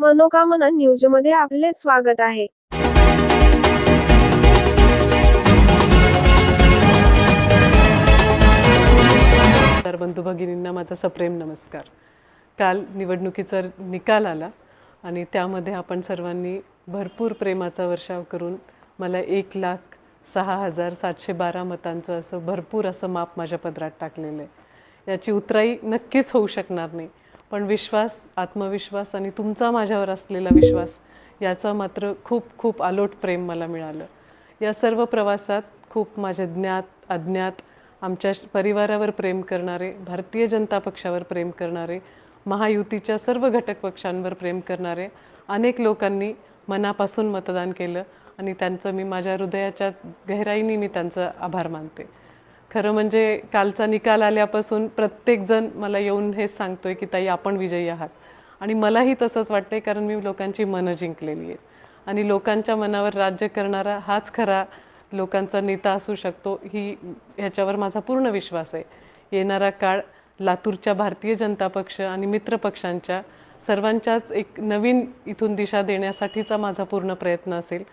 मनोकामना न्यूजमध्ये आपले स्वागत आहे। तर बंधू भगिनींना माझा सप्रेम नमस्कार। काल निवडणुकीचा निकाल आला आणि त्यामध्ये आपण सर्वांनी भरपूर प्रेमाचा वर्षाव करून मला 1,06,712 मतांचं असं भरपूर असं माप माझ्या पदरात टाकलेलं आहे। याची उतराई नक्कीच होऊ शकणार नाही, पण विश्वास, आत्मविश्वास आणि तुमचा माझ्यावर असलेला विश्वास याचा मात्र खूप खूप अलोट प्रेम मला मिळालं। या सर्व प्रवासात खूप माझे ज्ञात अज्ञात, आमच्या परिवारावर प्रेम करणारे, भारतीय जनता पक्षावर प्रेम करणारे, महायुतीच्या सर्व घटक पक्षांवर प्रेम करणारे अनेक लोकांनी मनापासून मतदान केलं आणि त्यांचं मी माझ्या हृदयाच्या गहिराईने मी त्यांचा आभार मानते। खरं म्हणजे कालचा निकाल आल्यापासून प्रत्येकजण मला येऊन हेच सांगतोय की ताई आपण विजयी आहात, आणि मलाही तसंच वाटते, कारण मी लोकांची मनं जिंकलेली आहेत आणि लोकांच्या मनावर राज्य करणारा हाच खरा लोकांचा नेता असू शकतो, ह्याच्यावर माझा पूर्ण विश्वास आहे। येणारा काळ लातूरच्या भारतीय जनता पक्ष आणि मित्र पक्षांच्या सर्वांच्याच एक नवीन इथून दिशा देण्यासाठीचा माझा पूर्ण प्रयत्न असेल।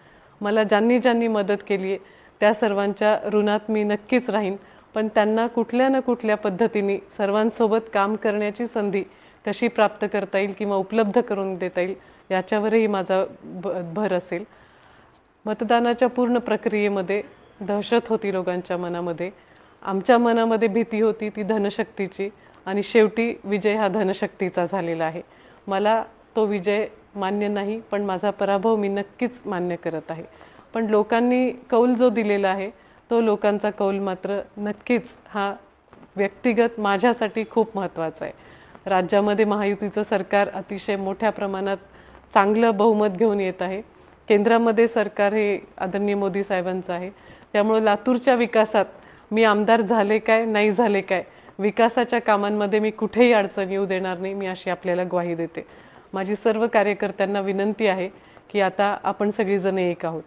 मला ज्यांनी मदत केली आहे त्या सर्वांच्या ऋणात मी नक्कीच राहीन, पण त्यांना कुठल्या ना कुठल्या पद्धतीने सर्वांसोबत काम करण्याची संधी कशी प्राप्त करता येईल किंवा उपलब्ध करून देता येईल याच्यावरही माझा भर असेल। मतदानाच्या पूर्ण प्रक्रियेमध्ये दहशत होती लोकांच्या मनामध्ये, आमच्या मनामध्ये भीती होती ती धनशक्तीची, आणि शेवटी विजय हा धनशक्तीचा झालेला आहे। मला तो विजय मान्य नाही, पण माझा पराभव मी नक्कीच मान्य करत आहे। पण लोकांनी कौल जो दिलेला आहे तो लोकांचा कौल मात्र नक्कीच हा व्यक्तिगत माझ्यासाठी खूप महत्त्वाचा आहे। राज्यामध्ये महायुतीचं सरकार अतिशय मोठ्या प्रमाणात चांगलं बहुमत घेऊन येत आहे। केंद्रामध्ये सरकार हे आदरणीय मोदी साहेबांचं आहे, त्यामुळे लातूरच्या विकासात मी आमदार झाले काय नाही झाले काय, विकासाच्या कामांमध्ये मी कुठेही अडचण येऊ देणार नाही, मी अशी आपल्याला ग्वाही देते। माझी सर्व कार्यकर्त्यांना विनंती आहे की आता आपण सगळीजण एक आहोत।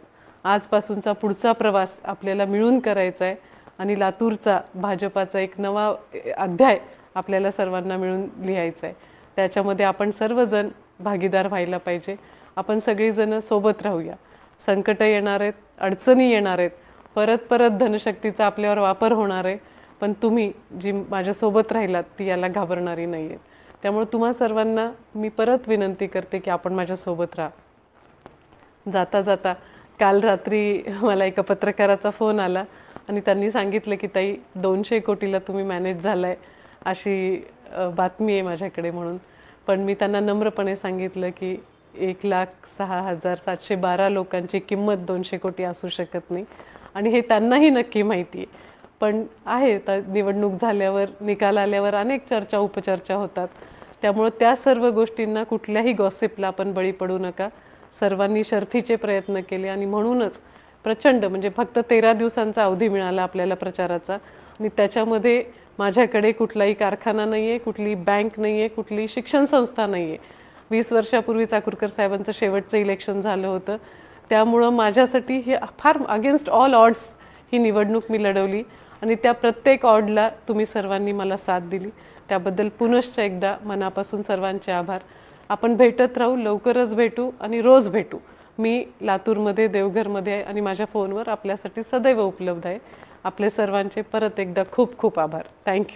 आजपासूनचा पुढचा प्रवास आपल्याला मिळून करायचा आहे आणि लातूरचा भाजपाचा एक नवा अध्याय आपल्याला सर्वांना मिळून लिहायचा आहे। त्याच्यामध्ये आपण सर्वजण भागीदार व्हायला पाहिजे। आपण सगळीजण सोबत राहूया। संकट येणार आहेत, अडचणी येणार आहेत, परत धनशक्तीचा आपल्यावर वापर होणार आहे, पण तुम्ही जी माझ्यासोबत राहिलात ती याला घाबरणारी नाही आहेत। त्यामुळे तुम्हा सर्वांना मी परत विनंती करते की आपण माझ्यासोबत राहा। जाता जाता काल रात्री मला एका पत्रकाराचा फोन आला आणि त्यांनी सांगितलं की ताई 200 कोटीला तुम्ही मॅनेज झाला आहे अशी बातमी आहे माझ्याकडे म्हणून। पण मी त्यांना नम्रपणे सांगितलं की 1,06,712 लोकांची किंमत 200 कोटी असू शकत नाही, आणि हे त्यांनाही नक्की माहिती आहे। पण आहे तर निवडणूक झाल्यावर, निकाल आल्यावर अनेक चर्चा उपचर्चा होतात, त्यामुळे त्या सर्व गोष्टींना कुठल्याही गॉसिपला आपण बळी पडू नका। सर्वांनी शर्थीचे प्रयत्न केले आणि म्हणूनच प्रचंड, म्हणजे फक्त 13 दिवसांचा अवधी मिळाला आपल्याला प्रचाराचा, आणि त्याच्यामध्ये माझ्याकडे कुठलाही कारखाना नाही आहे, कुठली बँक नाही आहे, कुठली शिक्षण संस्था नाही आहे। 20 वर्षापूर्वी चाकूरकर साहेबांचं शेवटचं इलेक्शन झालं होतं, त्यामुळं माझ्यासाठी हे फार अगेन्स्ट ऑल ऑड्स ही निवडणूक मी लढवली, आणि त्या प्रत्येक ऑडला तुम्ही सर्वांनी मला साथ दिली, त्याबद्दल पुनश्च एकदा मनापासून सर्वांचे आभार। आपण भेटत राहू, लवकरच भेटू आणि रोज भेटू। मी लातूरमध्ये, देवघरमध्ये आणि माझ्या फोनवर आपल्यासाठी सदैव उपलब्ध आहे। आपले सर्वांचे परत एकदा खूप खूप आभार। थँक्यू।